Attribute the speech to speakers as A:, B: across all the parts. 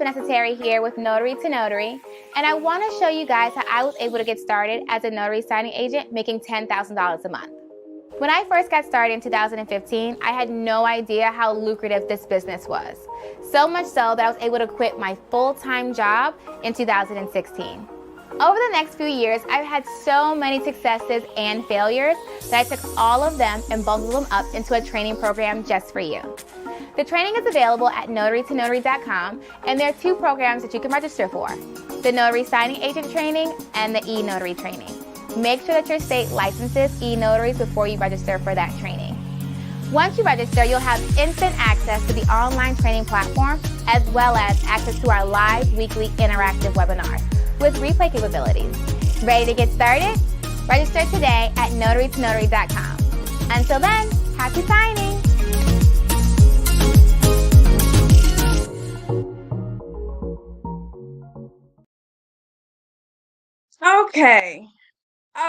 A: Necessary here with Notary to Notary, and I want to show you guys how I was able to get started as a notary signing agent making $10,000 a month. When I first got started in 2015, I had no idea how lucrative this business was. So much so that I was able to quit my full-time job in 2016. Over the next few years, I've had so many successes and failures that I took all of them and bundled them up into a training program just for you. The training is available at notarytonotary.com, and there are two programs that you can register for: the Notary Signing Agent training and the e-Notary training. Make sure that your state licenses e-notaries before you register for that training. Once you register, you'll have instant access to the online training platform, as well as access to our live weekly interactive webinars with replay capabilities. Ready to get started? Register today at notarytonotary.com. Until then, happy signing!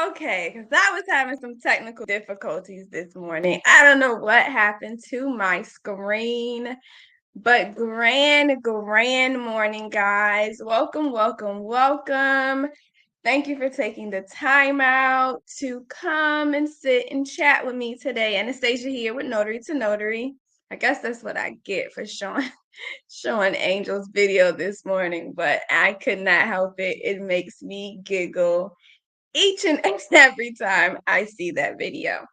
B: Okay, because I was having some technical difficulties this morning. I don't know what happened to my screen, but grand morning, guys. Welcome. Thank you for taking the time out to come and sit and chat with me today. Anastasia here with Notary to Notary. I guess that's what I get for showing Angel's video this morning, but I could not help it. It makes me giggle each and every time I see that video.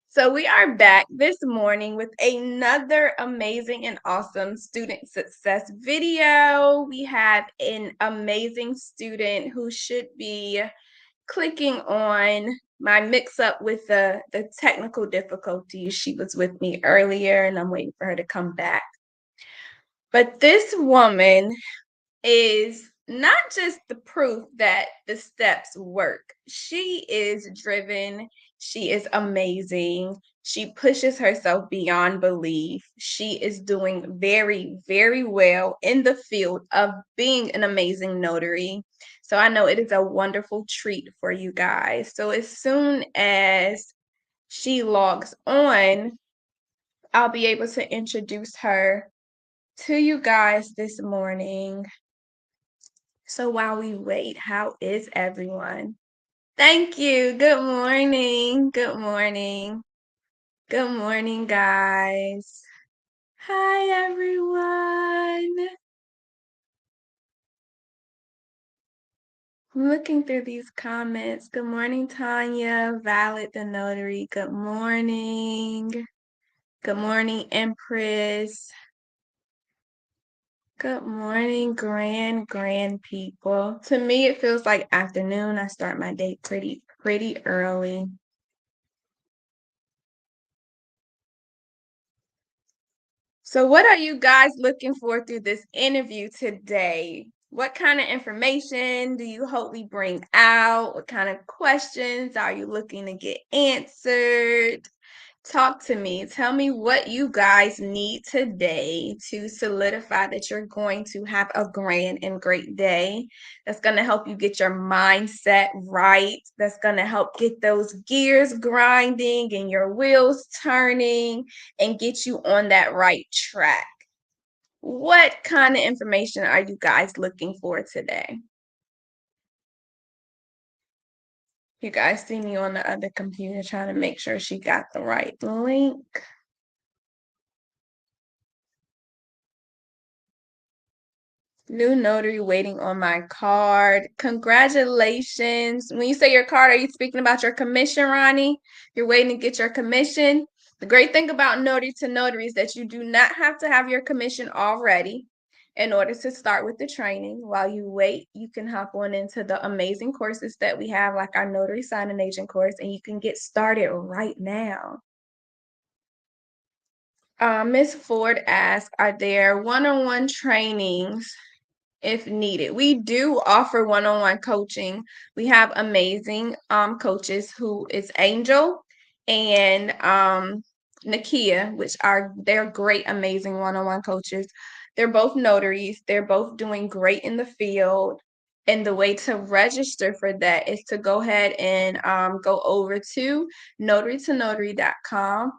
B: So we are back this morning with another amazing and awesome student success video. We have an amazing student who should be clicking on my mix-up with the technical difficulties. She was with me earlier, and I'm waiting for her to come back. But this woman is not just the proof that the steps work. She is driven. She is amazing. She pushes herself beyond belief. She is doing very, very well in the field of being an amazing notary. So I know it is a wonderful treat for you guys. So as soon as she logs on, I'll be able to introduce her to you guys this morning. So while we wait, how is everyone? Thank you. Good morning. Good morning, guys. Hi, everyone. I'm looking through these comments. Good morning, Tanya, Valid the Notary. Good morning. Good morning, Empress. Good morning, grand people. To me, it feels like afternoon. I start my day pretty early. So what are you guys looking for through this interview today? What kind of information do you hope we bring out? What kind of questions are you looking to get answered? Talk to me. Tell me what you guys need today to solidify that you're going to have a grand and great day. That's going to help you get your mindset right. That's going to help get those gears grinding and your wheels turning and get you on that right track. What kind of information are you guys looking for today? You guys see me on the other computer trying to make sure she got the right link. New notary waiting on my card. Congratulations. When you say your card, are you speaking about your commission, Ronnie? You're waiting to get your commission. The great thing about Notary to Notary is that you do not have to have your commission already in order to start with the training. While you wait, you can hop on into the amazing courses that we have, like our Notary Signing Agent course, and you can get started right now. Ms. Ford asked, are there one-on-one trainings if needed? We do offer one-on-one coaching. We have amazing coaches who is Angel and Nakia, they're great, amazing one-on-one coaches. They're both notaries. They're both doing great in the field. And the way to register for that is to go ahead and go over to notarytonotary.com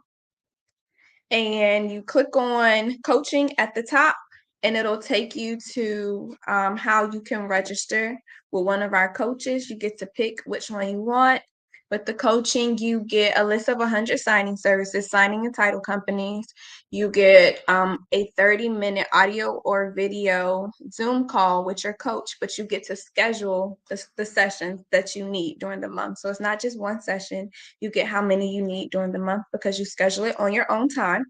B: and you click on coaching at the top. and it'll take you to how you can register with one of our coaches. You get to pick which one you want. With the coaching, you get a list of 100 signing services, signing and title companies. You get a 30-minute audio or video Zoom call with your coach, but you get to schedule the sessions that you need during the month. So it's not just one session. You get how many you need during the month because you schedule it on your own time.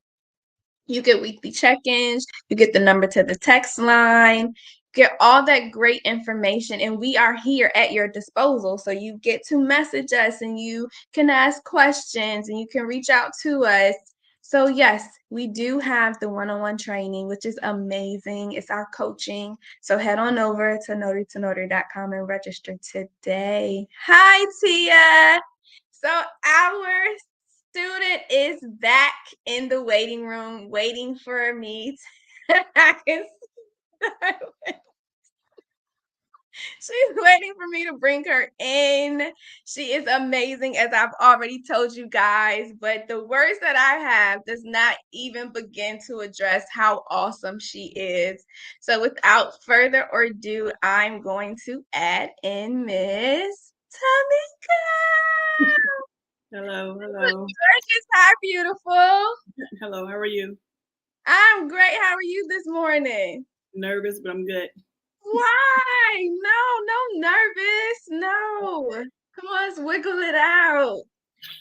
B: You get weekly check-ins, you get the number to the text line, get all that great information, and we are here at your disposal. So you get to message us and you can ask questions and you can reach out to us. So yes, we do have the one-on-one training, which is amazing. It's our coaching. So head on over to notarytonotary.com and register today. Hi, Tia. So our student is back in the waiting room waiting for me. She's waiting for me to bring her in. She is amazing, as I've already told you guys, but the words that I have does not even begin to address how awesome she is. So without further ado, I'm going to add in Miss Tamika.
C: Hello.
B: Gorgeous. Hi, beautiful.
C: Hello, how are you?
B: I'm great. How are you this morning?
C: Nervous, but I'm good.
B: Why? No nervous. No. Come on, let's wiggle it out.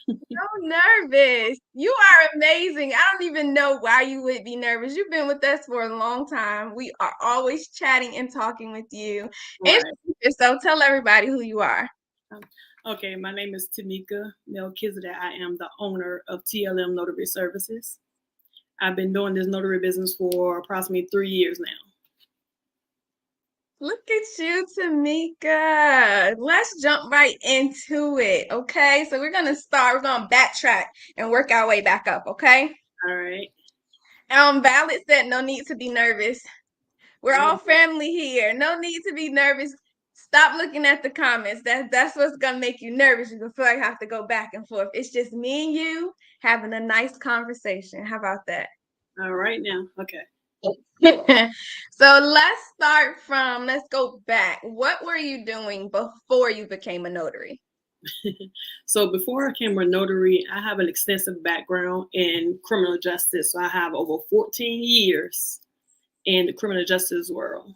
B: No nervous. You are amazing. I don't even know why you would be nervous. You've been with us for a long time. We are always chatting and talking with you.
C: Right.
B: So tell everybody who you are.
C: Okay, my name is Tamika Melchizedek. I am the owner of TLM Notary Services. I've been doing this notary business for approximately 3 years now.
B: Look at you, Tamika. Let's jump right into it, okay? So we're going to backtrack and work our way back up, okay?
C: All right.
B: Violet said no need to be nervous. We're all family here. No need to be nervous. Stop looking at the comments. That's what's gonna make you nervous. You're gonna feel like I have to go back and forth. It's just me and you having a nice conversation. How about that?
C: All right now. Okay.
B: So let's go back. What were you doing before you became a notary?
C: So before I became a notary, I have an extensive background in criminal justice. So I have over 14 years in the criminal justice world.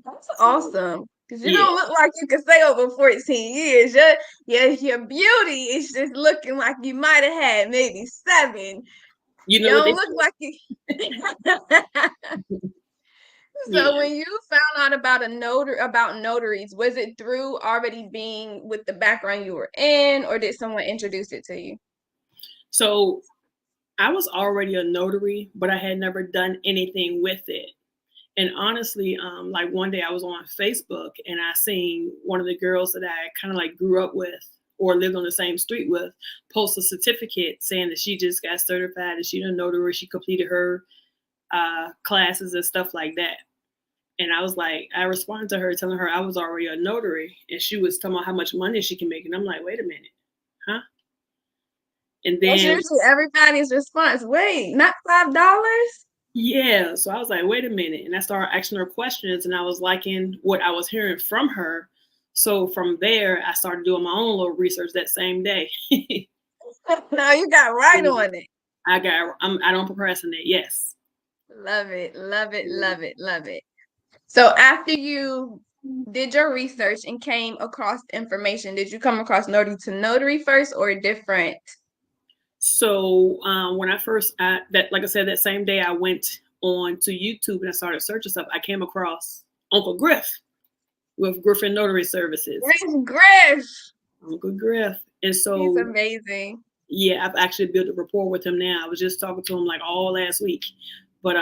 B: That's awesome. Because you don't look like you can say over 14 years. Your beauty is just looking like you might have had maybe 7. You don't look like you. So when you found out about notaries, was it through already being with the background you were in, or did someone introduce it to you?
C: So I was already a notary, but I had never done anything with it. And honestly, like one day I was on Facebook and I seen one of the girls that I kind of like grew up with or lived on the same street with post a certificate saying that she just got certified and she's a notary. She completed her classes and stuff like that. And I was like, I responded to her telling her I was already a notary, and she was talking about how much money she can make. And I'm like, wait a minute, huh? And then
B: that's usually everybody's response. Wait, not $5?
C: Yeah. So I was like, wait a minute. And I started asking her questions, and I was liking what I was hearing from her. So from there, I started doing my own little research that same day.
B: No, you got right on it.
C: I don't procrastinate. Yes.
B: Love it. So after you did your research and came across information, did you come across Notary to Notary first or different?
C: So when I first, like I said, that same day I went on to YouTube and I started searching stuff, I came across Uncle Griff with Griffin Notary Services.
B: Griff.
C: Uncle Griff. And so
B: he's amazing.
C: Yeah, I've actually built a rapport with him now. I was just talking to him like all last week. But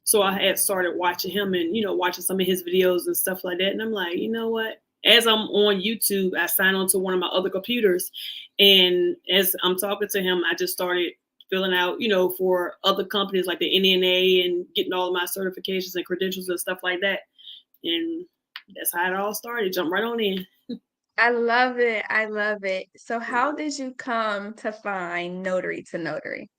C: so I had started watching him and, watching some of his videos and stuff like that. And I'm like, you know what? As I'm on YouTube, I signed on to one of my other computers. And as I'm talking to him, I just started filling out, for other companies like the NNA and getting all of my certifications and credentials and stuff like that. And that's how it all started. Jump right on in.
B: I love it. So how did you come to find Notary to Notary?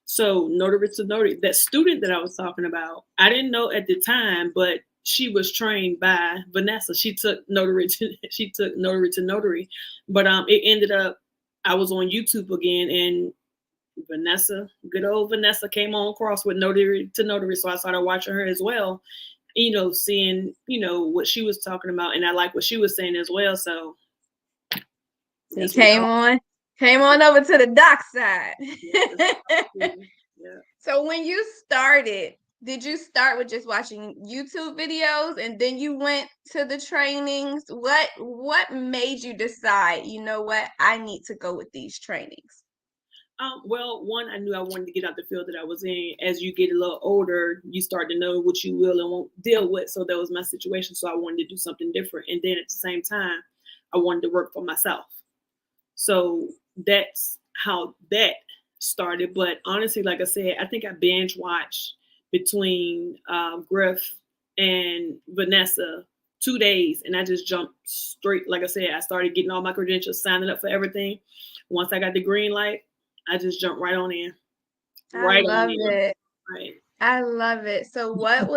C: So notary to notary, that student that I was talking about, I didn't know at the time, but she was trained by Vanessa. She took notary to notary, but it ended up I was on YouTube again, and Vanessa, good old Vanessa, came on across with notary to notary, so I started watching her as well. Seeing what she was talking about, and I like what she was saying as well. So
B: he came on over to the doc side.
C: Yeah.
B: So when you started, did you start with just watching YouTube videos and then you went to the trainings? What made you decide, you know what, I need to go with these trainings?
C: Well, one, I knew I wanted to get out the field that I was in. As you get a little older, you start to know what you will and won't deal with. So that was my situation. So I wanted to do something different. And then at the same time, I wanted to work for myself. So that's how that started. But honestly, like I said, I think I binge watched between Griff and Vanessa 2 days, and I just jumped straight. Like I said, I started getting all my credentials, signing up for everything. Once I got the green light, I just jumped right on in.
B: I love it.
C: Right.
B: I love it. So what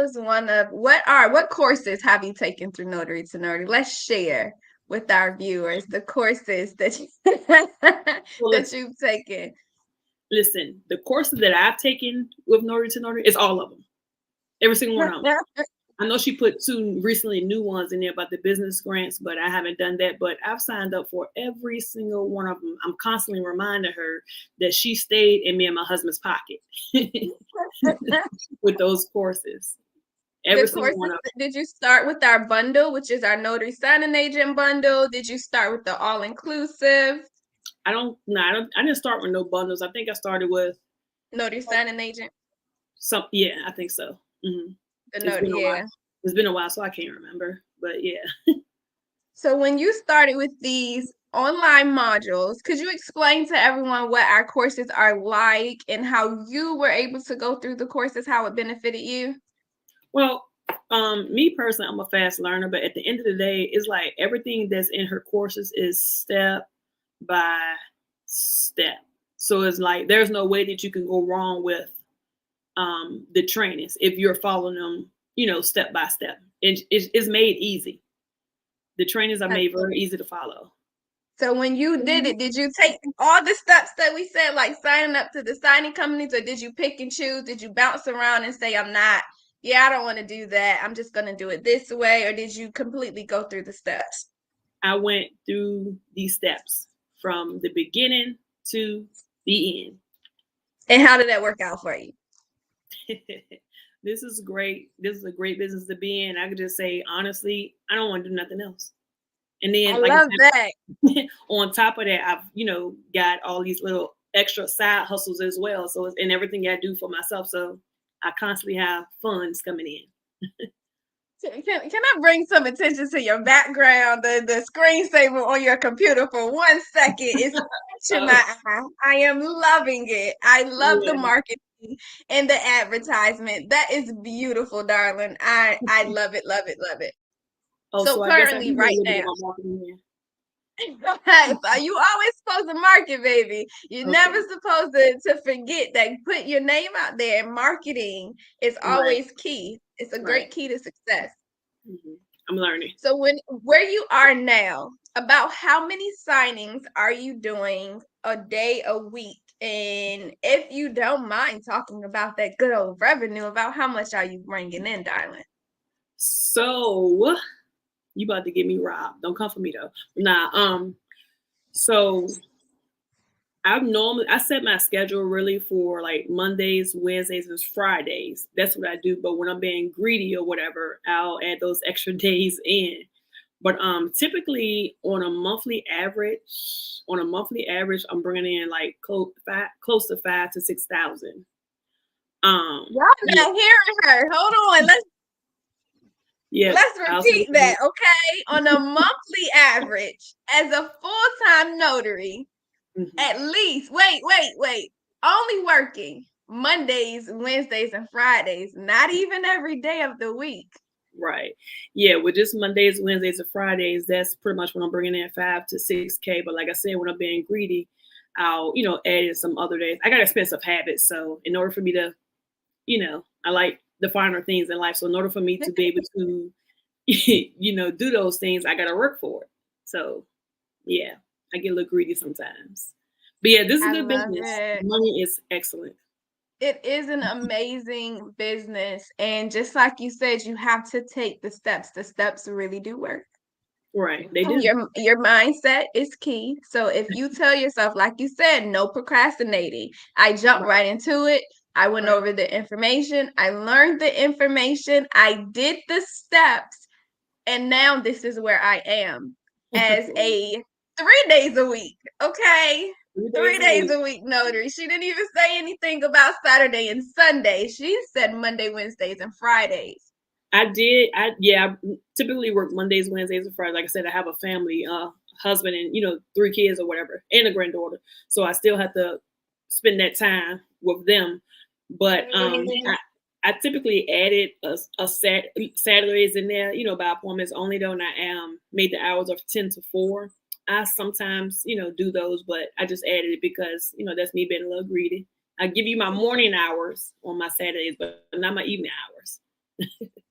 B: courses have you taken through Notary to Notary? Let's share with our viewers the courses that you've taken.
C: Listen, the courses that I've taken with Notary to Notary is all of them. Every single one of them. I know she put 2 recently new ones in there about the business grants, but I haven't done that. But I've signed up for every single one of them. I'm constantly reminding her that she stayed in me and my husband's pocket with those courses. Every single one of them.
B: Did you start with our bundle, which is our Notary Signing Agent bundle? Did you start with the all-inclusive?
C: I didn't start with no bundles. I think I started with
B: Notary Signing Agent.
C: Yeah, I think so. Mm-hmm. It's been a while, so I can't remember, but yeah.
B: So when you started with these online modules, could you explain to everyone what our courses are like and how you were able to go through the courses, how it benefited you?
C: Well, me personally, I'm a fast learner, but at the end of the day, it's like everything that's in her courses is step by step. So it's like there's no way that you can go wrong with the trainings if you're following them, step by step. It's made easy. The trainings are made very easy to follow.
B: So when you did it, did you take all the steps that we said, like signing up to the signing companies, or did you pick and choose? Did you bounce around and say, I don't want to do that, I'm just going to do it this way? Or did you completely go through the steps?
C: I went through these steps from the beginning to the end.
B: And how did that work out for you?
C: This is great. This is a great business to be in. I could just say, honestly, I don't want to do nothing else. And then
B: I love that.
C: On top of that, I've, got all these little extra side hustles as well. So it's in everything I do for myself. So I constantly have funds coming in.
B: Can I bring some attention to your background, the screensaver on your computer for 1 second? It's catching my eye. I am loving it. I love the marketing and the advertisement. That is beautiful, darling. I love it, love it, love it.
C: Oh, so currently right now.
B: You always supposed to market, baby. You're never supposed to forget that put your name out there. Marketing is always key. It's a great key to success.
C: Mm-hmm. I'm learning.
B: So where you are now, about how many signings are you doing a day, a week? And if you don't mind talking about that good old revenue, about how much are you bringing in, darling?
C: So you about to get me robbed. Don't come for me though. Nah. So I set my schedule really for like Mondays, Wednesdays, and Fridays. That's what I do. But when I'm being greedy or whatever, I'll add those extra days in. But typically on a monthly average, I'm bringing in like close to 5,000 to 6,000.
B: Y'all not hearing her. Hold on. Let's repeat that, okay? On a monthly average, as a full-time notary, at least, wait, only working Mondays, Wednesdays, and Fridays, not even every day of the week.
C: Right. Yeah, with just Mondays, Wednesdays, and Fridays, that's pretty much when I'm bringing in 5 to 6K. But like I said, when I'm being greedy, I'll, add in some other days. I got expensive habits. So in order for me to, I like the finer things in life. So in order for me to be able to, do those things, I got to work for it. So yeah, I get a little greedy sometimes. But yeah, this is
B: I
C: good
B: love
C: business.
B: it.
C: Money is excellent.
B: It is an amazing business. And just like you said, you have to take the steps. The steps really do work.
C: Right. They do.
B: Your mindset is key. So if you tell yourself, like you said, no procrastinating, I jumped right into it. I went over the information. I learned the information. I did the steps. And now this is where I am as a 3 days a week. Okay. 3 days a week notary. She didn't even say anything about Saturday and Sunday. She said Monday, Wednesdays, and Fridays.
C: I did. I typically work Mondays, Wednesdays, and Fridays. Like I said, I have a family, husband, and 3 kids or whatever, and a granddaughter. So I still have to spend that time with them. But I typically added a Saturdays in there, by appointments only though, and I made the hours of 10 to 4. I sometimes, do those, but I just added it because, that's me being a little greedy. I give you my morning hours on my Saturdays, but not my evening hours.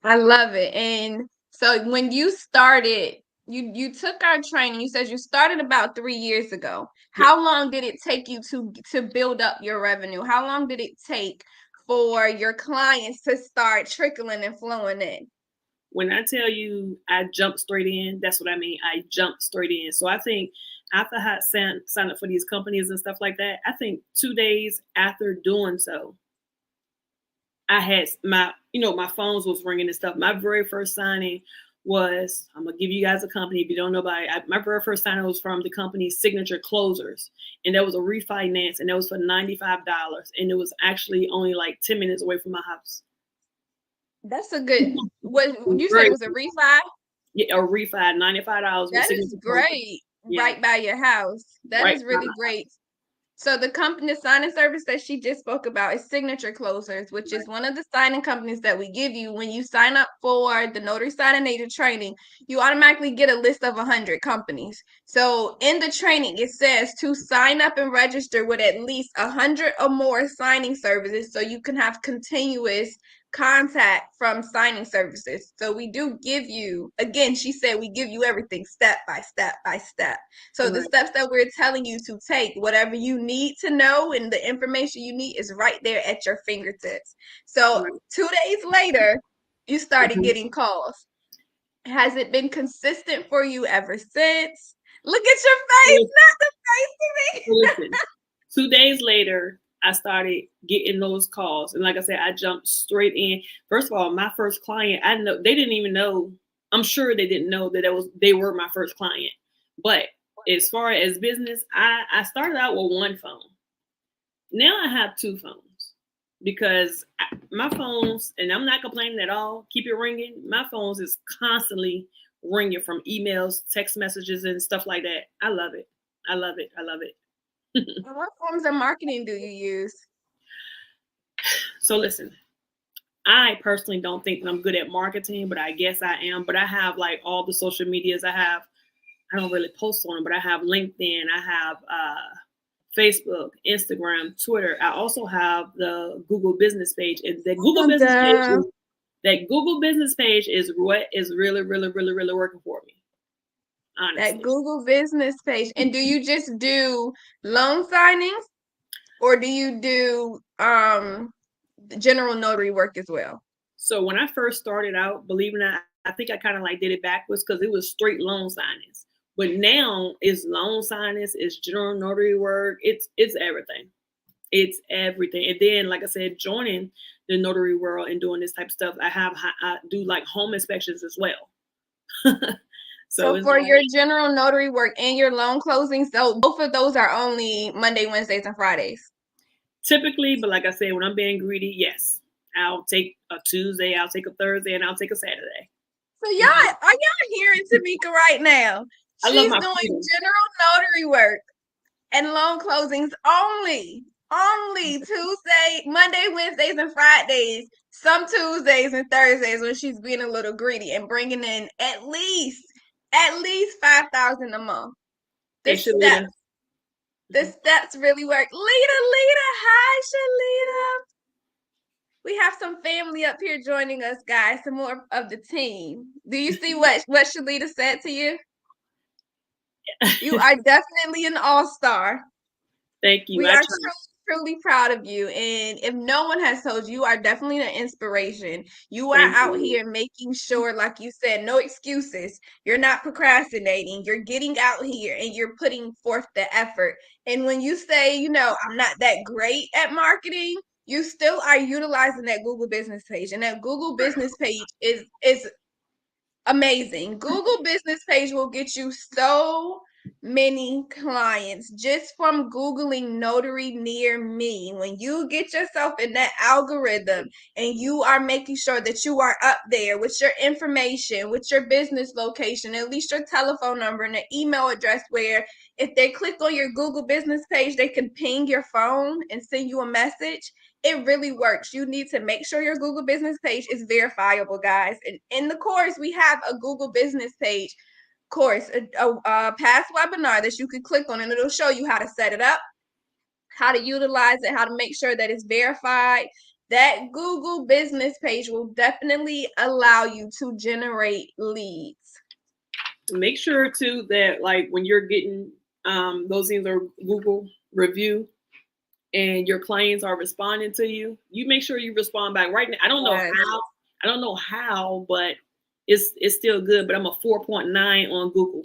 B: I love it. And so when you started, you took our training. You said you started about 3 years ago. How long did it take you to build up your revenue? How long did it take for your clients to start trickling and flowing in?
C: When I tell you I jumped straight in, that's what I mean. I jumped straight in. So I think after I signed up for these companies and stuff like that, I think 2 days after doing so, I had my phones was ringing and stuff. My very first signing was, I'm gonna give you guys a company if you don't know about it. My very first signing was from the company Signature Closers, and that was a refinance, and that was for $95, and it was actually only like 10 minutes away from my house.
B: That's a good. What you said it was a refi?
C: Yeah, a refi, $95.
B: That is great.
C: Yeah.
B: Right by your house. That is really great. So the company, the signing service that she just spoke about is Signature Closers, which is one of the signing companies that we give you when you sign up for the Notary Signing Agent training. You automatically get a list of 100 companies. So in the training, it says to sign up and register with at least 100 or more signing services so you can have continuous contact from signing services. So we do give you, again, she said we give you everything step by step by step. So the steps that we're telling you to take, whatever you need to know and the information you need is right there at your fingertips. So 2 days later, you started getting calls. Has it been consistent for you ever since? Look at your face, not the face to me.
C: Listen, 2 days later, I started getting those calls. And like I said, I jumped straight in. First of all, my first client, I know they didn't even know. I'm sure they didn't know that they were my first client. But as far as business, I started out with one phone. Now I have 2 phones because my phones, and I'm not complaining at all, keep it ringing. My phones is constantly ringing from emails, text messages, and stuff like that. I love it. I love it. I love it.
B: What forms of marketing do you use?
C: So listen, I personally don't think that I'm good at marketing, but I guess I am. But I have like all the social medias. I don't really post on them, but I have LinkedIn. I have Facebook, Instagram, Twitter. I also have the Google business page. And that Google business page is what is really, really, really, really working for me. Honestly.
B: That Google business page. And do you just do loan signings or do you do general notary work as well?
C: So when I first started out, believe it or not, I think I kind of like did it backwards because it was straight loan signings. But now it's loan signings, it's general notary work, it's everything. It's everything. And then, like I said, joining the notary world and doing this type of stuff, I do like home inspections as well.
B: So for your general notary work and your loan closings, so both of those are only Monday, Wednesdays, and Fridays.
C: Typically, but like I said, when I'm being greedy, yes, I'll take a Tuesday, I'll take a Thursday, and I'll take a Saturday.
B: So are y'all hearing Tamika right now? She's doing general notary work and loan closings only Tuesday, Monday, Wednesdays, and Fridays. Some Tuesdays and Thursdays when she's being a little greedy and bringing in at least $5,000 a month. The steps. The steps really work. Lita, hi, Shalita. We have some family up here joining us, guys. Some more of the team. Do you see what Shalita said to you? You are definitely an all-star.
C: Thank you.
B: We are truly proud of you. And if no one has told you, you are definitely an inspiration. You are out here making sure, like you said, no excuses. You're not procrastinating. You're getting out here and you're putting forth the effort. And when you say, you know, I'm not that great at marketing, you still are utilizing that Google business page. And that Google business page is amazing. Google business page will get you so many clients just from Googling notary near me. When you get yourself in that algorithm and you are making sure that you are up there with your information, with your business location, at least your telephone number and an email address where if they click on your Google business page, they can ping your phone and send you a message. It really works. You need to make sure your Google business page is verifiable, guys. And in the course, we have a Google business page course, a past webinar that you can click on, and it'll show you how to set it up, how to utilize it, how to make sure that it's verified. That Google business page will definitely allow you to generate leads.
C: Make sure too that like when you're getting those things are Google review and your clients are responding to you, you make sure you respond back right now. I don't know how, but it's still good. But I'm a 4.9 on Google.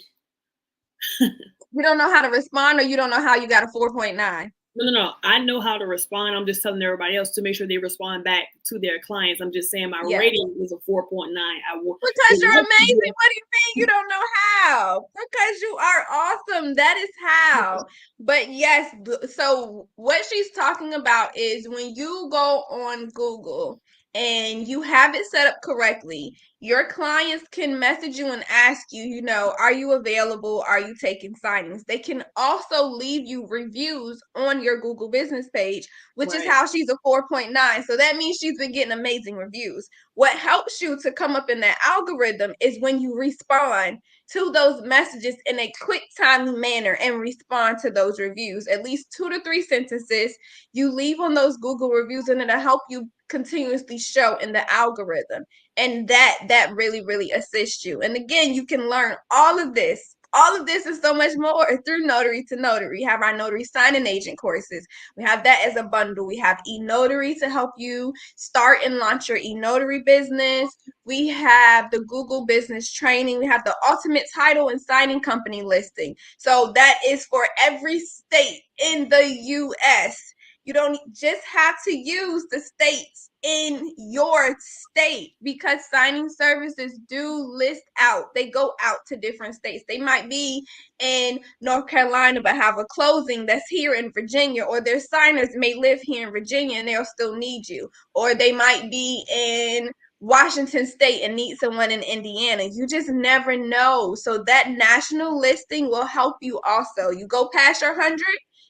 B: You don't know how to respond, or you don't know how you got a 4.9?
C: No. I know how to respond. I'm just telling everybody else to make sure they respond back to their clients. I'm just saying my rating is a 4.9.
B: Because you're amazing. What do you mean you don't know how? Because you are awesome. That is how. But yes, so what she's talking about is when you go on Google and you have it set up correctly, your clients can message you and ask you, you know, are you available? Are you taking signings? They can also leave you reviews on your Google business page, which is how she's a 4.9. So that means she's been getting amazing reviews. What helps you to come up in that algorithm is when you respond to those messages in a quick, timely manner and respond to those reviews. At least 2 to 3 sentences you leave on those Google reviews, and it'll help you continuously show in the algorithm. And that really, really assists you. And again, you can learn all of this and so much more through Notary to Notary. We have our Notary Signing Agent courses. We have that as a bundle. We have eNotary to help you start and launch your eNotary business. We have the Google business training. We have the ultimate title and signing company listing. So that is for every state in the US. You don't just have to use the states in your state, because signing services do list out. They go out to different states. They might be in North Carolina but have a closing that's here in Virginia, or their signers may live here in Virginia and they'll still need you, or they might be in Washington State and need someone in Indiana. You just never know. So that national listing will help you also. You go past your 100,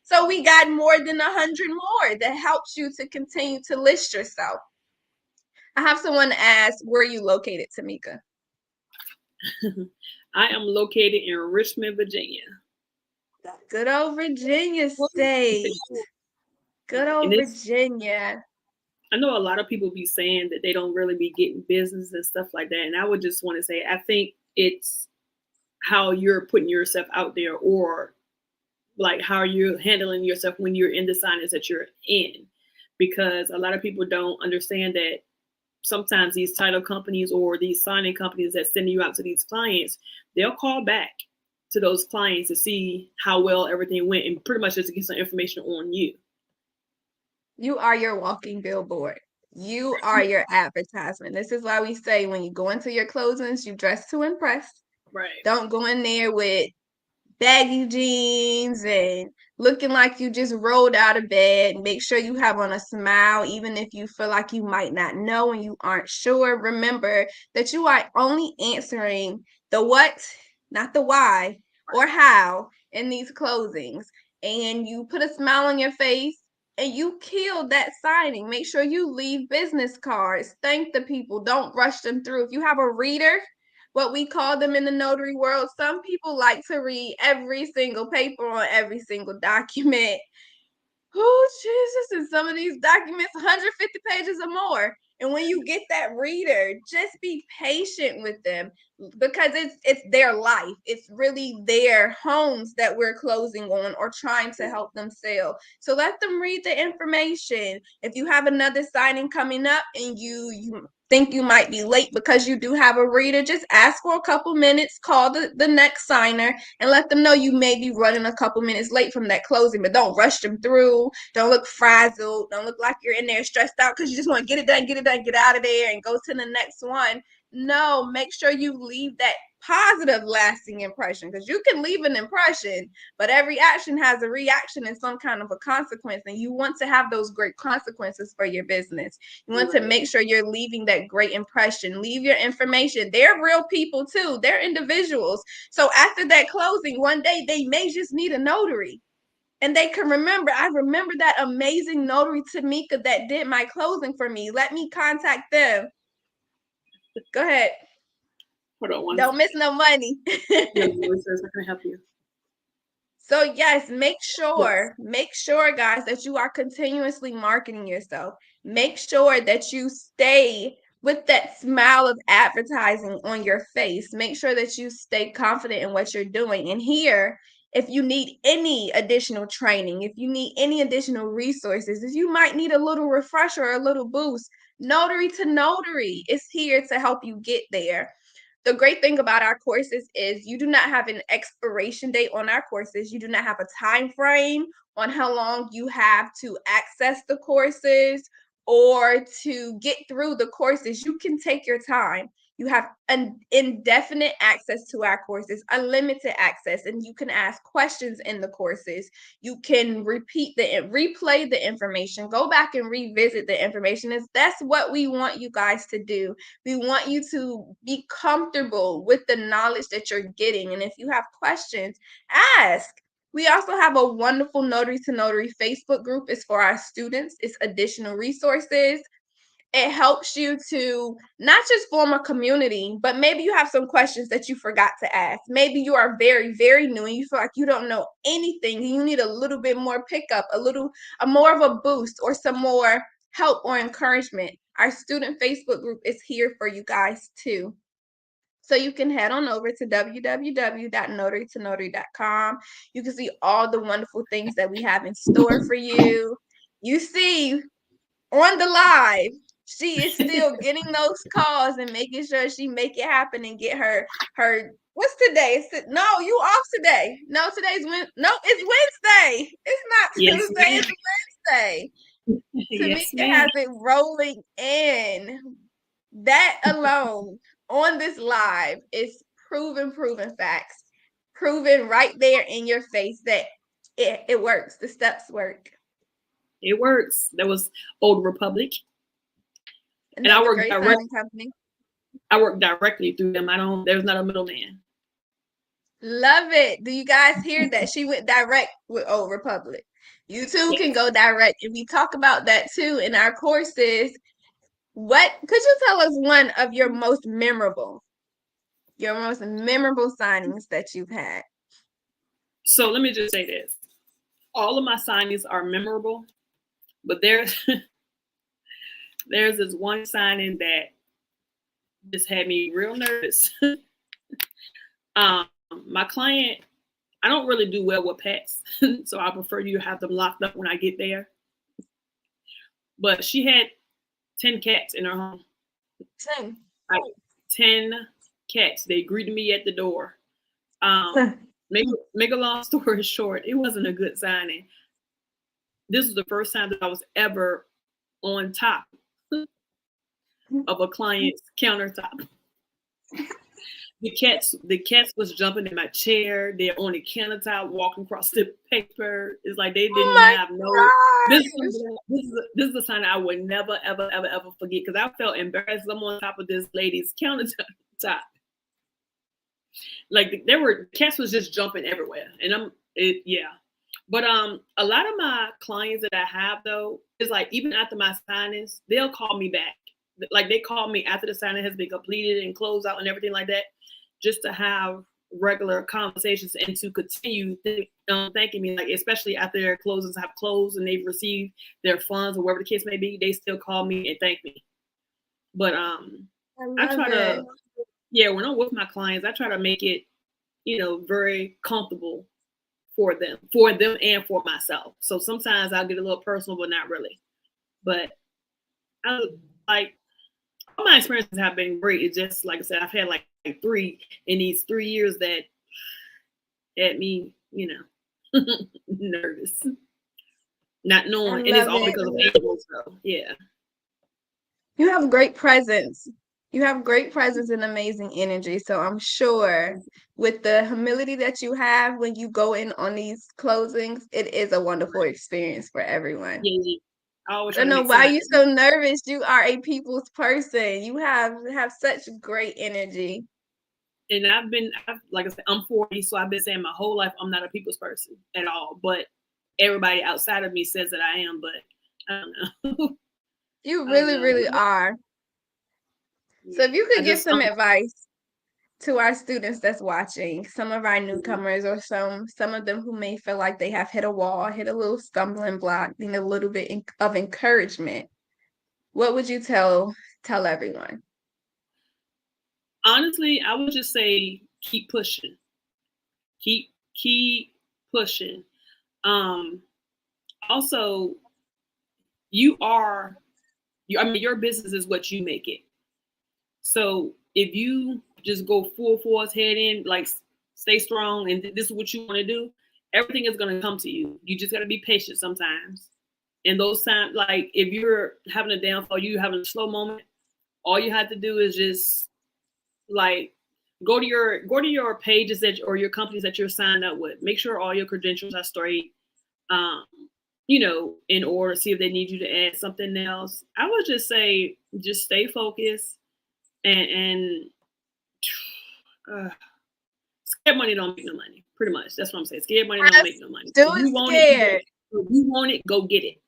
B: so we got more than 100 more that helps you to continue to list yourself. I have someone ask, where are you located, Tamika?
C: I am located in Richmond, Virginia.
B: Good old Virginia state. Good old Virginia.
C: I know a lot of people be saying that they don't really be getting business and stuff like that. And I would just want to say, I think it's how you're putting yourself out there, or like how you're handling yourself when you're in the signings that you're in. Because a lot of people don't understand that sometimes these title companies or these signing companies that send you out to these clients, they'll call back to those clients to see how well everything went and pretty much just to get some information on you.
B: You are your walking billboard. You are your advertisement. This is why we say when you go into your closings, you dress to impress.
C: Right.
B: Don't go in there with baggy jeans and looking like you just rolled out of bed. Make sure you have on a smile, even if you feel like you might not know and you aren't sure. Remember that you are only answering the what, not the why or how in these closings. And you put a smile on your face and you kill that signing. Make sure you leave business cards. Thank the people. Don't rush them through. If you have a reader, what we call them in the notary world. Some people like to read every single paper on every single document. Oh, Jesus, and some of these documents, 150 pages or more. And when you get that reader, just be patient with them because it's their life. It's really their homes that we're closing on or trying to help them sell. So let them read the information. If you have another signing coming up and you think you might be late because you do have a reader, just ask for a couple minutes, call the next signer and let them know you may be running a couple minutes late from that closing, but don't rush them through. Don't look frazzled. Don't look like you're in there stressed out because you just want to get it done, get out of there and go to the next one. No, make sure you leave that positive lasting impression because you can leave an impression, but every action has a reaction and some kind of a consequence. And you want to have those great consequences for your business. You want to make sure you're leaving that great impression. Leave your information. They're real people too. They're individuals. So after that closing, one day they may just need a notary. And they can remember, I remember that amazing notary Tamika that did my closing for me. Let me contact them. Go ahead.
C: Hold on,
B: Don't miss no money.
C: Yeah, says, how can I help you?
B: So yes, make sure, guys, that you are continuously marketing yourself. Make sure that you stay with that smile of advertising on your face. Make sure that you stay confident in what you're doing. And here, if you need any additional training, if you need any additional resources, if you might need a little refresher or a little boost, Notary to Notary is here to help you get there. The great thing about our courses is you do not have an expiration date on our courses. You do not have a time frame on how long you have to access the courses or to get through the courses. You can take your time. You have an indefinite access to our courses, unlimited access, and you can ask questions in the courses. You can replay the information, go back and revisit the information. That's what we want you guys to do. We want you to be comfortable with the knowledge that you're getting. And if you have questions, ask. We also have a wonderful Notary to Notary Facebook group. It's for our students. It's additional resources. It helps you to not just form a community, but maybe you have some questions that you forgot to ask. Maybe you are very, very new and you feel like you don't know anything. You need a little bit more pickup, a more of a boost or some more help or encouragement. Our student Facebook group is here for you guys too. So you can head on over to www.notarytonotary.com. You can see all the wonderful things that we have in store for you. You see on the live, she is still getting those calls and making sure she make it happen and get her what's today? No, you off today. No, it's Wednesday. It's not Tuesday, it's Wednesday. Tamika has it rolling in. That alone on this live is proven facts. Proven right there in your face that it works. The steps work.
C: It works. That was Old Republic. And I work directly. I work directly through them. There's not a middleman.
B: Love it. Do you guys hear that? She went direct with Old Republic. You too can go direct. And we talk about that too in our courses. What could you tell us one of your most memorable signings that you've had?
C: So let me just say this. All of my signings are memorable, but there's this one signing that just had me real nervous. My client, I don't really do well with pets, so I prefer you to have them locked up when I get there. But she had 10 cats in her home.
B: 10.
C: Like 10 cats. They greeted me at the door. Make a long story short, it wasn't a good signing. This was the first time that I was ever on top of a client's countertop. The cats was jumping in my chair. They're on the countertop, walking across the paper. It's like they didn't have no. This is a sign I would never, ever, ever, ever forget because I felt embarrassed. I'm on top of this lady's countertop. Like cats was just jumping everywhere, and But a lot of my clients that I have though is like even after my signings, they'll call me back like they call me after the signing has been completed and closed out and everything like that, just to have regular conversations and to continue thanking me, like especially after their closings have closed and they've received their funds or whatever the case may be, they still call me and thank me. But I try to, yeah, when I'm with my clients, I try to make it, you know, very comfortable for them and for myself. So sometimes I'll get a little personal, but not really. But I like, all my experiences have been great. It's just like I said, I've had like 3 in these 3 years that had me, you know, nervous, not knowing, and it's all because of animals. So yeah,
B: you have great presence. You have great presence and amazing energy. So I'm sure with the humility that you have when you go in on these closings, it is a wonderful experience for everyone.
C: yeah. I always
B: I
C: try
B: don't
C: to
B: know
C: make
B: why
C: somebody.
B: you're so nervous. You are a people's person. You have such great energy.
C: And like I said, I'm 40, so I've been saying my whole life I'm not a people's person at all. But everybody outside of me says that I am, but I don't know.
B: You really are. So if you could give some advice to our students that's watching, some of our newcomers or some of them who may feel like they have hit a wall, hit a little stumbling block, need a little bit of encouragement, what would you tell everyone?
C: Honestly, I would just say keep pushing. Keep pushing. Also, I mean, your business is what you make it. So if you just go full force head in, like stay strong, and this is what you want to do, everything is going to come to you. You just got to be patient sometimes. And those times, like if you're having a downfall, you having a slow moment, all you have to do is just like go to your pages or your companies that you're signed up with. Make sure all your credentials are straight. Um, you know, in order, see if they need you to add something else. I would just say just stay focused and scared money don't make no money. Pretty much, that's what I'm saying. Scared money don't make no money.
B: Do
C: If
B: it
C: you want
B: scared.
C: it, if you want it, go get it.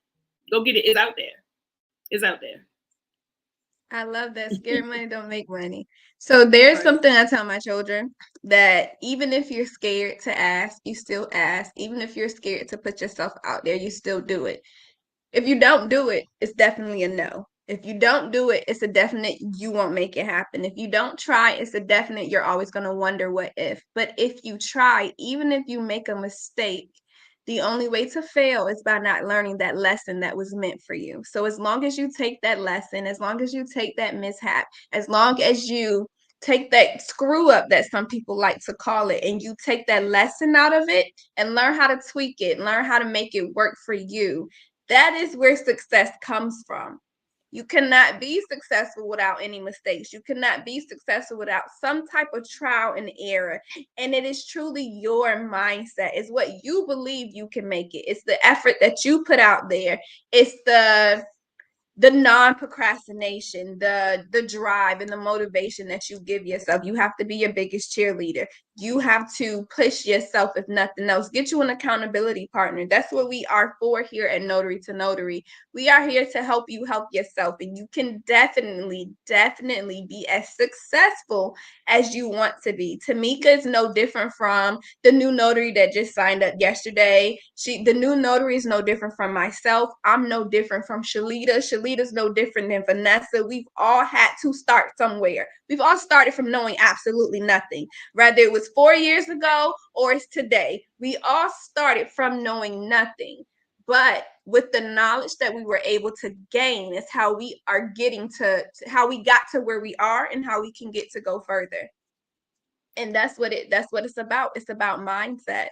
C: Go get it. It's out there. It's out there.
B: I love that. Scared money don't make money. So there's
C: Right.
B: something I tell my children, that even if you're scared to ask, you still ask. Even if you're scared to put yourself out there, you still do it. If you don't do it, it's definitely a no. If you don't do it, it's a definite you won't make it happen. If you don't try, it's a definite you're always going to wonder what if. But if you try, even if you make a mistake, the only way to fail is by not learning that lesson that was meant for you. So as long as you take that lesson, as long as you take that mishap, as long as you take that screw up that some people like to call it, and you take that lesson out of it and learn how to tweak it, learn how to make it work for you, that is where success comes from. You cannot be successful without any mistakes. You cannot be successful without some type of trial and error. And it is truly your mindset. It's what you believe you can make it. It's the effort that you put out there. It's the non-procrastination, the drive and the motivation that you give yourself. You have to be your biggest cheerleader. You have to push yourself, if nothing else. Get you an accountability partner. That's what we are for here at Notary to Notary. We are here to help you help yourself, and you can definitely be as successful as you want to be. Tamika is no different from the new notary that just signed up yesterday. The new notary is no different from myself. I'm no different from Shalita. Shalita's no different than Vanessa. We've all had to start somewhere. We've all started from knowing absolutely nothing, whether it was 4 years ago or it's today. We all started from knowing nothing. But with the knowledge that we were able to gain is how we are getting to how we got to where we are and how we can get to go further. And that's what it's about. It's about mindset.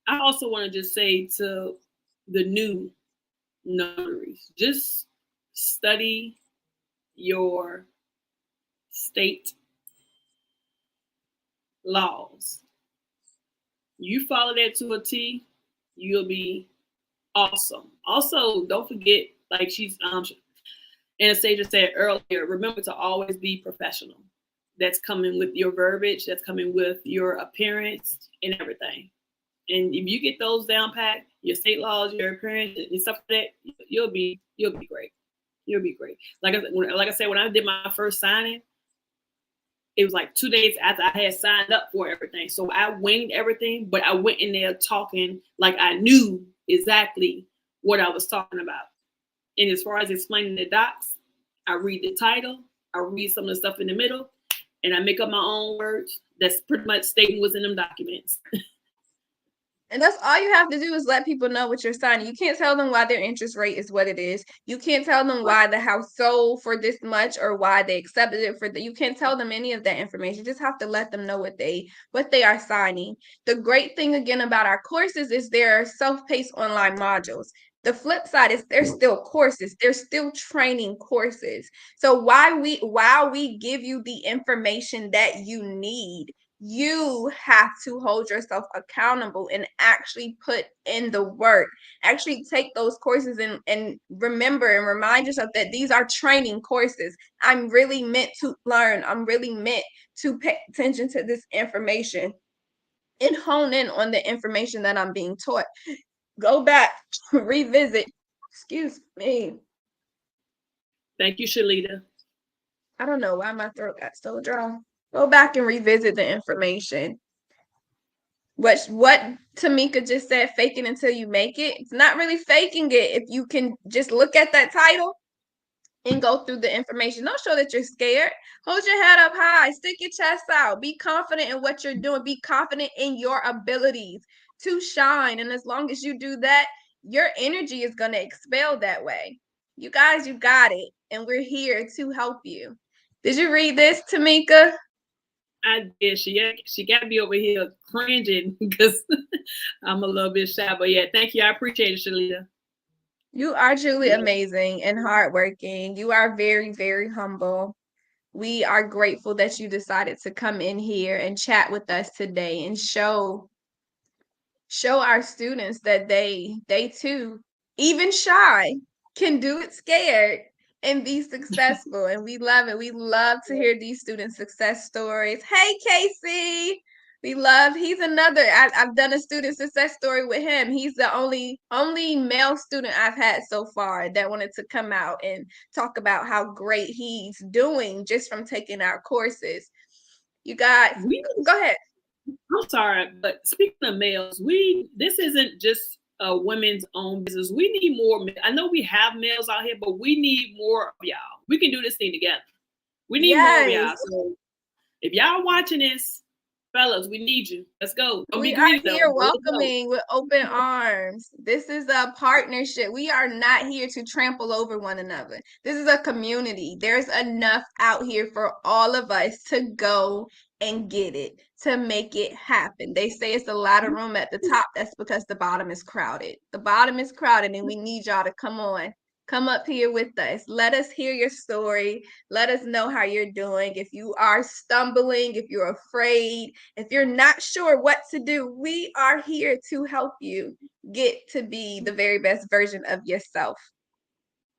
C: I also want to just say to the new notaries, just study your state laws. You follow that to a T, you'll be awesome. Also, don't forget, like she's Anastasia said earlier, remember to always be professional. That's coming with your verbiage, that's coming with your appearance and everything. And if you get those down pat, your state laws, your appearance, and stuff like that, you'll be great. You'll be great. Like I said, when I did my first signing, it was like 2 days after I had signed up for everything. So I winged everything, but I went in there talking like I knew exactly what I was talking about. And as far as explaining the docs, I read the title, I read some of the stuff in the middle, and I make up my own words that's pretty much stating what's in them documents.
B: And that's all you have to do is let people know what you're signing. You can't tell them why their interest rate is what it is. You can't tell them why the house sold for this much or why they accepted it for you can't tell them any of that information. You just have to let them know what they are signing. The great thing again about our courses is they're self-paced online modules. The flip side is they're still courses. They're still training courses. So while we give you the information that you need, you have to hold yourself accountable and actually put in the work. Actually take those courses and remember and remind yourself that these are training courses. I'm really meant to learn. I'm really meant to pay attention to this information and hone in on the information that I'm being taught. Go back, revisit. Excuse me.
C: Thank you, Shalita.
B: I don't know why my throat got so dry. Go back and revisit the information. What Tamika just said, fake it until you make it. It's not really faking it if you can just look at that title and go through the information. Don't show that you're scared. Hold your head up high, stick your chest out, be confident in what you're doing, be confident in your abilities to shine. And as long as you do that, your energy is going to expel that way. You guys, you got it. And we're here to help you. Did you read this, Tamika?
C: I did. She got me over here cringing because I'm a little bit shy. But yeah, thank you. I appreciate it, Shalita.
B: You are truly amazing and hardworking. You are very, very humble. We are grateful that you decided to come in here and chat with us today and show our students that they too, even shy, can do it scared and be successful. And we love it. We love to hear these student success stories. Hey, Casey. He's another, I've done a student success story with him. He's the only male student I've had so far that wanted to come out and talk about how great he's doing just from taking our courses. You guys, go ahead.
C: I'm sorry, but speaking of males, this isn't just a women's own business. We need more. I know we have males out here, but we need more of y'all. We can do this thing together. We need more of y'all. So if y'all watching this, fellas, we need you. Let's go.
B: We are here welcoming with open arms. This is a partnership. We are not here to trample over one another. This is a community. There's enough out here for all of us to go and get it, to make it happen. They say it's a lot of room at the top. That's because the bottom is crowded. The bottom is crowded, and we need y'all to come on. Come up here with us. Let us hear your story. Let us know how you're doing. If you are stumbling, if you're afraid, if you're not sure what to do, we are here to help you get to be the very best version of yourself.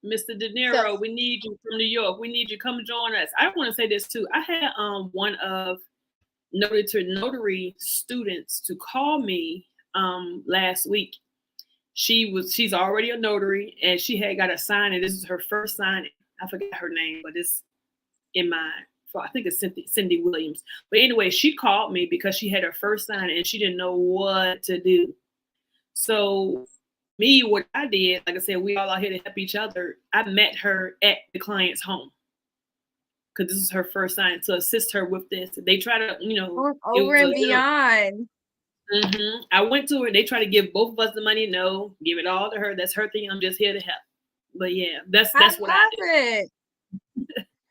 C: Mr. De Niro, we need you from New York. We need you. Come join us. I want to say this too. I had one of Notary students to call me last week. She's already a notary and she had got a signing. This is her first signing. I forgot her name, but it's in mine. I think it's Cindy Williams. But anyway, she called me because she had her first signing and she didn't know what to do. So what I did, like I said, we all out here to help each other. I met her at the client's home because this is her first signing, to assist her with this. They try to,
B: over and beyond.
C: Mm-hmm. I went to her. They try to give both of us the money. No, give it all to her. That's her thing. I'm just here to help. But yeah, that's what I did.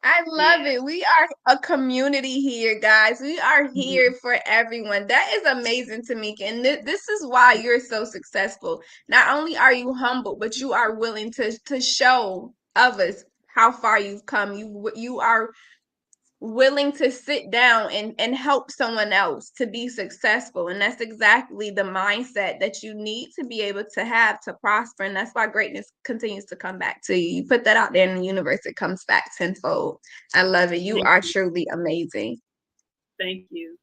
B: I love it. We are a community here, guys. We are here for everyone. That is amazing to me. And this is why you're so successful. Not only are you humble, but you are willing to show others how far you've come. You are willing to sit down and help someone else to be successful. And that's exactly the mindset that you need to be able to have to prosper. And that's why greatness continues to come back to you. You put that out there in the universe, it comes back tenfold. I love it. You are truly amazing.
C: Thank you.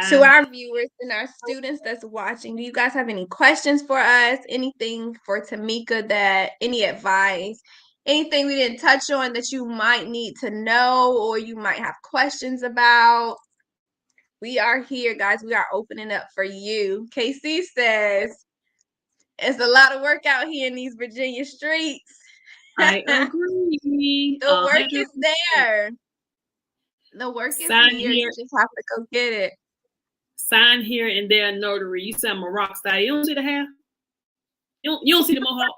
B: To our viewers and our students that's watching, do you guys have any questions for us? Anything for Tamika, any advice, anything we didn't touch on that you might need to know or you might have questions about. We are here, guys. We are opening up for you. KC says, it's a lot of work out here in these Virginia streets.
C: I agree.
B: The work
C: 100%.
B: is there. The work is
C: Sign
B: here.
C: here.
B: You just have to go get it.
C: Sign here and there, notary. You said I'm a rock star. You don't see the hair? You don't see the mohawk?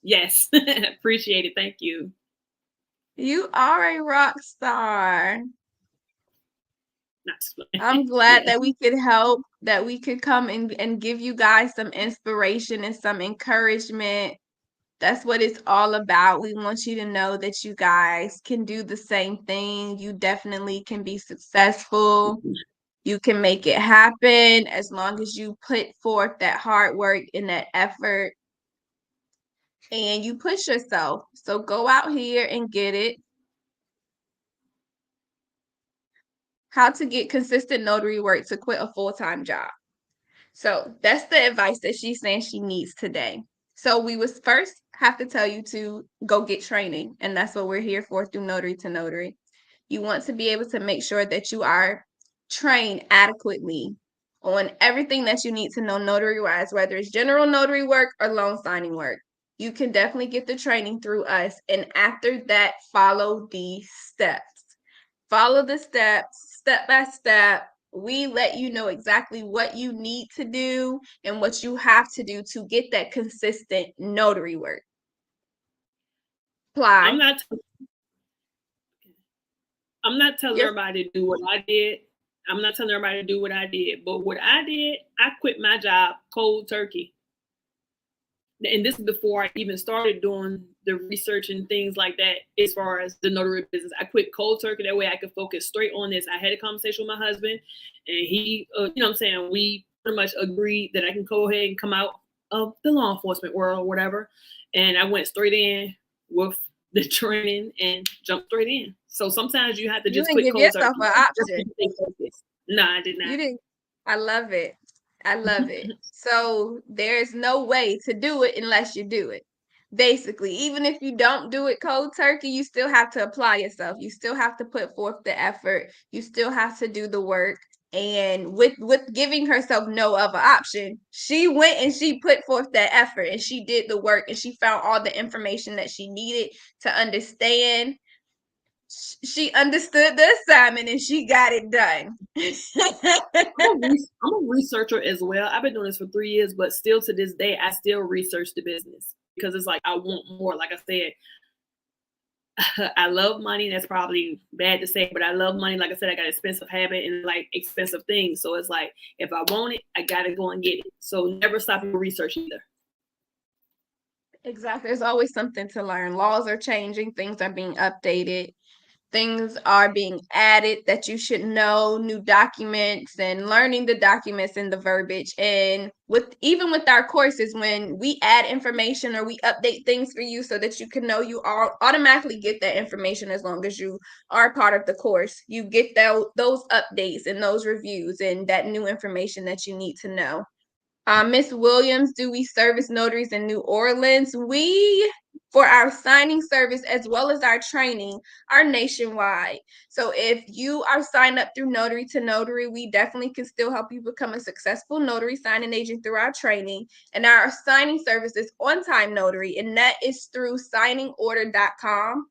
C: Yes. Appreciate it. Thank you.
B: You are a rock star.
C: Not
B: I'm glad that we could help, that we could come and give you guys some inspiration and some encouragement. That's what it's all about. We want you to know that you guys can do the same thing. You definitely can be successful. You can make it happen as long as you put forth that hard work and that effort and you push yourself. So go out here and get it. How to get consistent notary work to quit a full-time job. So that's the advice that she's saying she needs today. So we was first have to tell you to go get training, and that's what we're here for through Notary to Notary. You want to be able to make sure that you are trained adequately on everything that you need to know notary-wise, whether it's general notary work or loan signing work. You can definitely get the training through us, and after that, follow the steps. Follow the steps, step by step. We let you know exactly what you need to do and what you have to do to get that consistent notary work. Apply.
C: I'm not telling everybody to do what I did. I'm not telling everybody to do what I did. But what I did, I quit my job cold turkey. And this is before I even started doing the research and things like that as far as the notary business. I quit cold turkey. That way I could focus straight on this. I had a conversation with my husband, and he, you know what I'm saying, we pretty much agreed that I can go ahead and come out of the law enforcement world or whatever. And I went straight in with the training and jumped straight in. So sometimes you have to just quit cold turkey.
B: You didn't give yourself an option.
C: No, I did not.
B: You didn't. I love it. I love it. So there's no way to do it unless you do it. Basically, even if you don't do it cold turkey, you still have to apply yourself. You still have to put forth the effort. You still have to do the work. And with giving herself no other option, she went and she put forth that effort and she did the work and she found all the information that she needed to understand. She understood the assignment and she got it done.
C: I'm a researcher as well. I've been doing this for 3 years, but still to this day, I still research the business because it's like I want more. Like I said, I love money. That's probably bad to say, but I love money. Like I said, I got expensive habit and like expensive things. So it's like if I want it, I gotta go and get it. So never stop your research either.
B: Exactly. There's always something to learn. Laws are changing, things are being updated. Things are being added that you should know, new documents and learning the documents and the verbiage. And even with our courses, when we add information or we update things for you so that you can know, you all automatically get that information as long as you are part of the course. You get those updates and those reviews and that new information that you need to know. Miss Williams, do we service notaries in New Orleans? We, for our signing service as well as our training, are nationwide. So if you are signed up through Notary to Notary, we definitely can still help you become a successful notary signing agent through our training. And our signing service is On Time Notary, and that is through signingorder.com.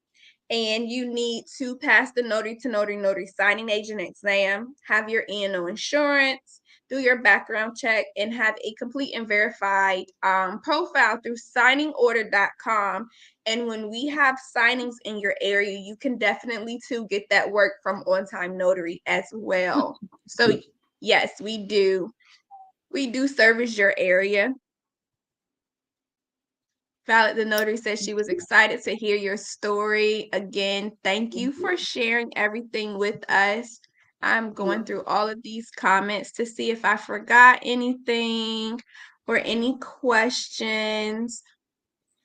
B: And you need to pass the Notary to Notary signing agent exam, have your E&O insurance, do your background check, and have a complete and verified profile through signingorder.com. And when we have signings in your area, you can definitely too get that work from On Time Notary as well. So yes, we do. We do service your area. Valid the Notary says she was excited to hear your story. Again, thank you for sharing everything with us. I'm going through all of these comments to see if I forgot anything or any questions.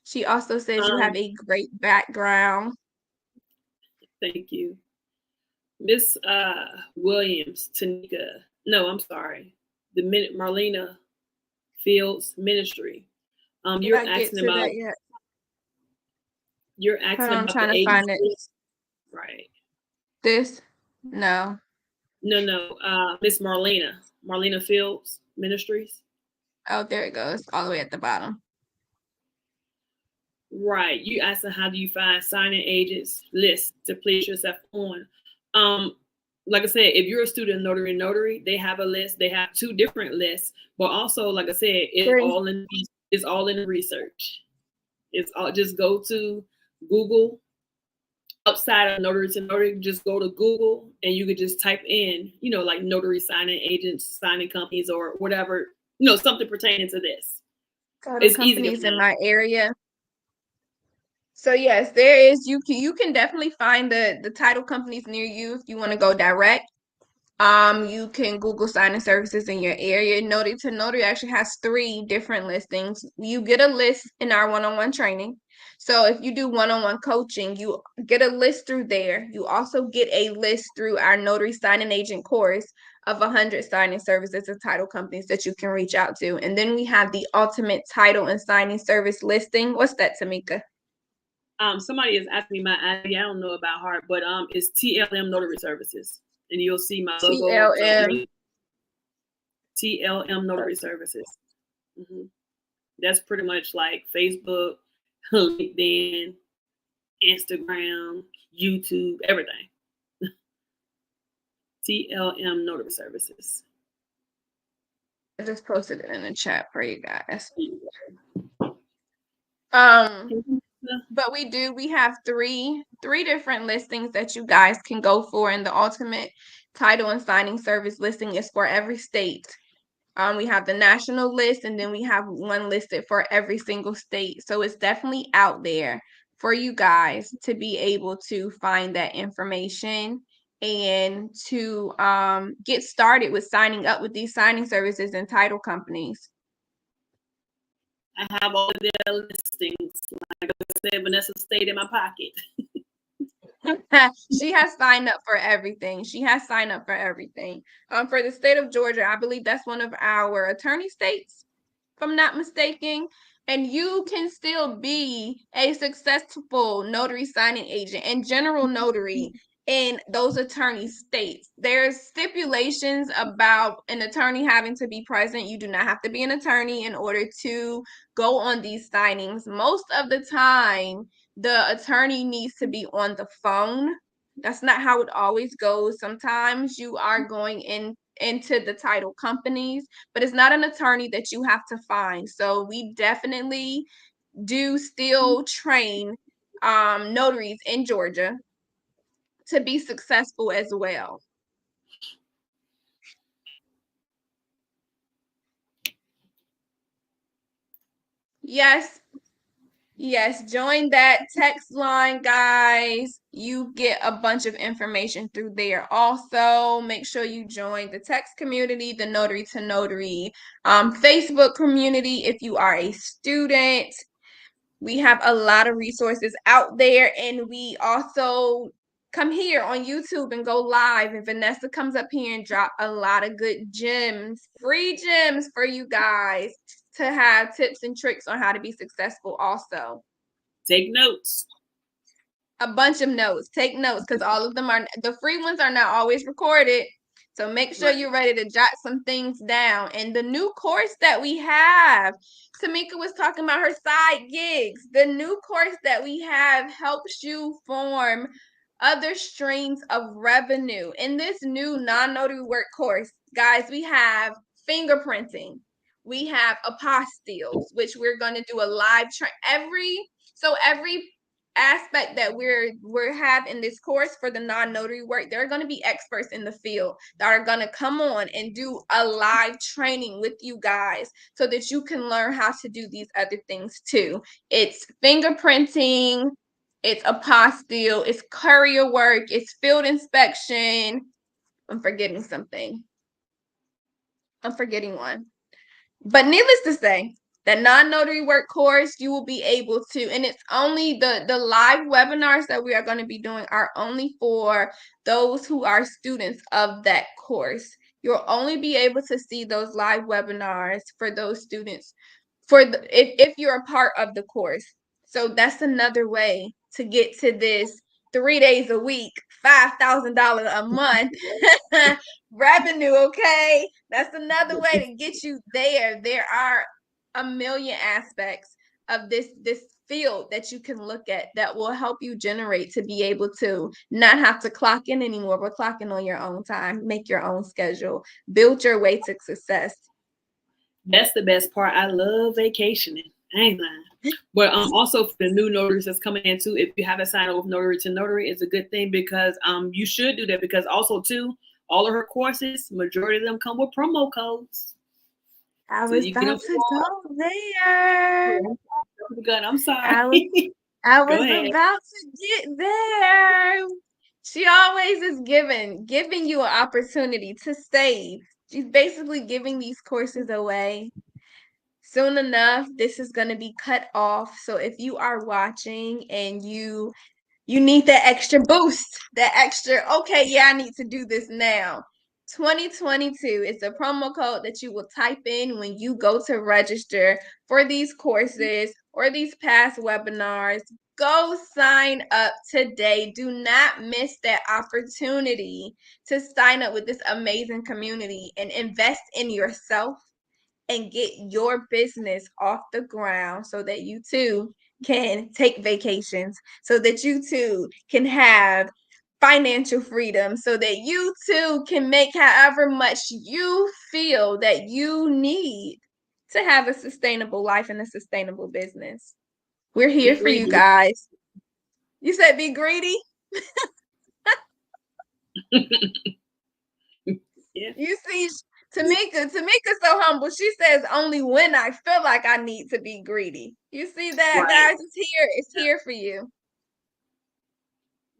B: She also says you have a great background.
C: Thank you. Miss Williams, Tanika. No, I'm sorry. The Marlena Fields Ministry. You're asking about. You're
B: Hold
C: asking
B: on, I'm
C: about the
B: trying to find it.
C: agency, right?
B: This? No.
C: No. Miss Marlena Fields Ministries.
B: Oh, there it goes, all the way at the bottom.
C: Right. You asking how do you find signing agents list to place yourself on? Like I said, if you're a student notary, they have a list. They have two different lists, but also, like I said, it's all in the research. It's all just go to Google. Outside of notary to notary, just go to Google and you could just type in, like notary signing agents, signing companies, or whatever, something pertaining to this.
B: Title
C: It's easy to
B: companies in
C: find.
B: my area. So yes, there is. You can definitely find the title companies near you if you want to go direct. You can Google signing services in your area. Notary to Notary actually has 3 different listings. You get a list in our one-on-one training. So if you do one-on-one coaching, you get a list through there. You also get a list through our Notary Signing Agent course of 100 signing services and title companies that you can reach out to. And then we have the ultimate title and signing service listing. What's that, Tamika?
C: Somebody is asking me my ID. I don't know about heart, but it's TLM Notary Services, and you'll see my logo.
B: TLM.
C: TLM Notary Services. Mm-hmm. That's pretty much like Facebook, LinkedIn, Instagram, YouTube, everything. TLM Notary Services.
B: I just posted it in the chat for you guys. But we have three different listings that you guys can go for, and the ultimate title and signing service listing is for every state. We have the national list, and then we have one listed for every single state. So it's definitely out there for you guys to be able to find that information and to get started with signing up with these signing services and title companies.
C: I have all of their listings. Like I said, Vanessa stayed in my pocket.
B: She has signed up for everything. She has signed up for everything. For the state of Georgia, I believe that's one of our attorney states, if I'm not mistaken. And you can still be a successful notary signing agent and general notary in those attorney states. There's stipulations about an attorney having to be present. You do not have to be an attorney in order to go on these signings. Most of the time, the attorney needs to be on the phone. That's not how it always goes. Sometimes you are going into the title companies, but it's not an attorney that you have to find. So we definitely do still train notaries in Georgia to be successful as well. Yes, join that text line, guys. You get a bunch of information through there. Also, make sure you join the text community, the Notary to Notary Facebook community if you are a student. We have a lot of resources out there, and we also come here on YouTube and go live. And Vanessa comes up here and drop a lot of good gems, free gems for you guys to have tips and tricks on how to be successful also.
C: Take notes.
B: A bunch of notes. Take notes, because all of them the free ones are not always recorded. So make sure you're ready to jot some things down. And the new course that we have, Tamika was talking about her side gigs. The new course that we have helps you form other streams of revenue. In this new non-notary work course, guys, we have fingerprinting. We have apostilles, which we're going to do a live every aspect that we're have in this course for the non-notary work. There are going to be experts in the field that are going to come on and do a live training with you guys so that you can learn how to do these other things too. It's fingerprinting, it's apostille, it's courier work, it's field inspection. I'm forgetting something. I'm forgetting one. But needless to say, that non-notary work course, you will be able to, and it's only the live webinars that we are going to be doing are only for those who are students of that course. You'll only be able to see those live webinars for those students if you're a part of the course. So that's another way to get to this 3 days a week, $5,000 a month revenue, okay? That's another way to get you there. There are a million aspects of this field that you can look at that will help you generate to be able to not have to clock in anymore, but clock in on your own time, make your own schedule, build your way to success.
C: That's the best part. I love vacationing. I ain't lying. But also for the new notaries that's coming in too, if you haven't signed up with Notary to Notary, it's a good thing because you should do that, because also too, all of her courses, majority of them come with promo codes.
B: I was about to go there.
C: I'm sorry.
B: I was about to get there. She always is giving you an opportunity to save. She's basically giving these courses away. Soon enough, this is going to be cut off. So if you are watching and you need that extra boost, that extra, okay, yeah, I need to do this now. 2022 is a promo code that you will type in when you go to register for these courses or these past webinars. Go sign up today. Do not miss that opportunity to sign up with this amazing community and invest in yourself and get your business off the ground so that you too can take vacations, so that you too can have financial freedom, so that you too can make however much you feel that you need to have a sustainable life and a sustainable business. We're here for you guys. You said be greedy?
C: Yeah.
B: You see, Tamika's so humble. She says only when I feel like I need to be greedy. You see that,
C: Right.
B: guys? It's here. It's here for you.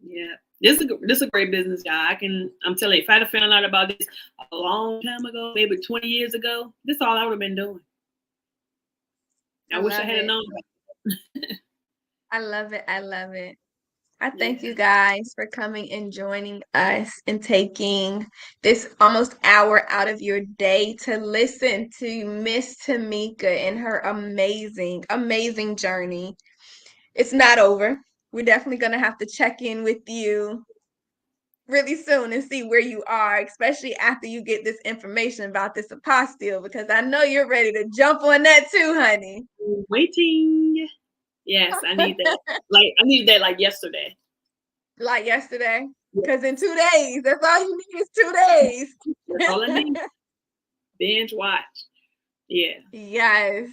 C: Yeah. This is a great business, y'all. I'm telling you, if I'd have found out about this a long time ago, maybe 20 years ago, this is all I would have been doing. I wish I had known.
B: I love it. I love it. I thank you guys for coming and joining us and taking this almost hour out of your day to listen to Miss Tamika and her amazing, amazing journey. It's not over. We're definitely going to have to check in with you really soon and see where you are, especially after you get this information about this apostille, because I know you're ready to jump on that too, honey.
C: Waiting. Yes, I need that. I need that like yesterday.
B: Like yesterday? Because in 2 days, that's all you need is 2 days.
C: That's all I need. Binge watch. Yeah.
B: Yes.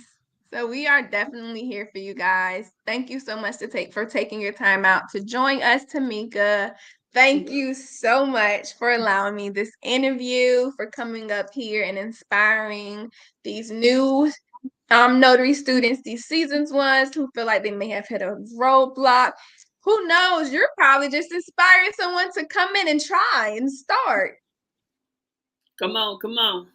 B: So we are definitely here for you guys. Thank you so much for taking your time out to join us, Tamika. Thank you so much for allowing me this interview, for coming up here and inspiring these new notary students, these seasoned ones who feel like they may have hit a roadblock. Who knows? You're probably just inspiring someone to come in and try and start.
C: Come on.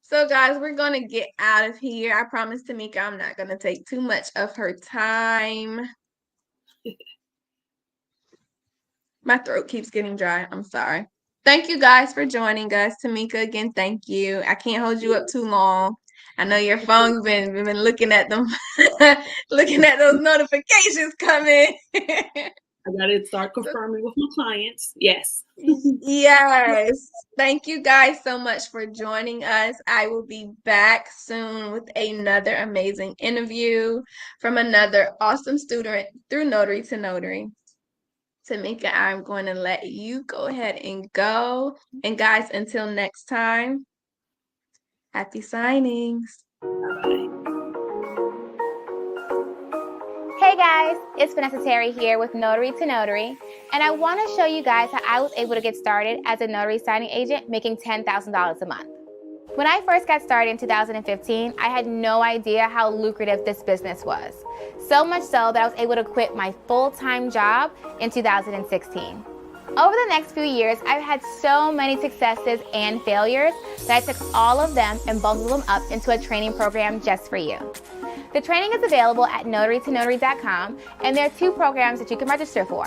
B: So, guys, we're going to get out of here. I promise Tamika I'm not going to take too much of her time. My throat keeps getting dry. I'm sorry. Thank you guys for joining us. Tamika, again, thank you. I can't hold you up too long. I know your phone's been looking at them, looking at those notifications coming.
C: I gotta start confirming with my clients. Yes.
B: Yes. Thank you guys so much for joining us. I will be back soon with another amazing interview from another awesome student through Notary to Notary. Tamika, I'm going to let you go ahead and go. And guys, until next time, happy signings.
C: Bye-bye.
A: Hey guys, it's Vanessa Terry here with Notary to Notary, and I want to show you guys how I was able to get started as a notary signing agent making $10,000 a month. When I first got started in 2015, I had no idea how lucrative this business was. So much so that I was able to quit my full-time job in 2016. Over the next few years, I've had so many successes and failures that I took all of them and bundled them up into a training program just for you. The training is available at notarytonotary.com, and there are 2 programs that you can register for: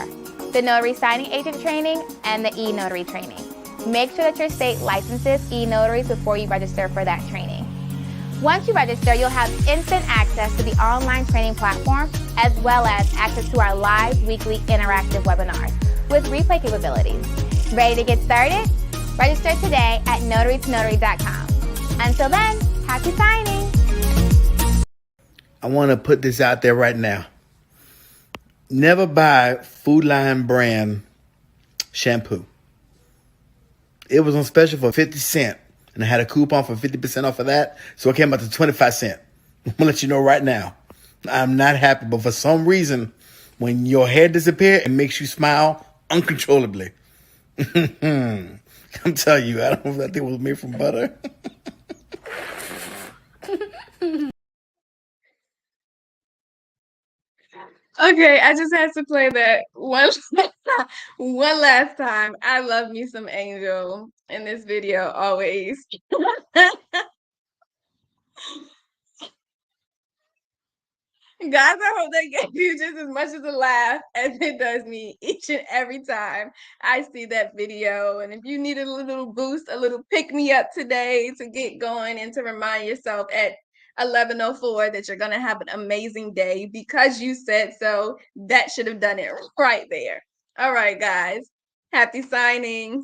A: the Notary Signing Agent training and the e-Notary training. Make sure that your state licenses e-notaries before you register for that training. Once you register, you'll have instant access to the online training platform, as well as access to our live weekly interactive webinars with replay capabilities. Ready to get started? Register today at notarytonotary.com. Until then, happy signing!
D: I want to put this out there right now. Never buy Food Line brand shampoo. It was on special for 50 cents, and I had a coupon for 50% off of that, so it came out to 25 cents. I'm going to let you know right now. I'm not happy, but for some reason, when your hair disappears, it makes you smile uncontrollably. I'm telling you, I don't know if that thing was made from butter.
B: Okay, I just had to play that one last time. I love me some Angel in this video always. Guys, I hope that gave you just as much of a laugh as it does me each and every time I see that video. And if you needed a little boost, a little pick-me-up today to get going and to remind yourself at 11:04 that you're going to have an amazing day because you said so, that should have done it right there. All right, guys. Happy signings.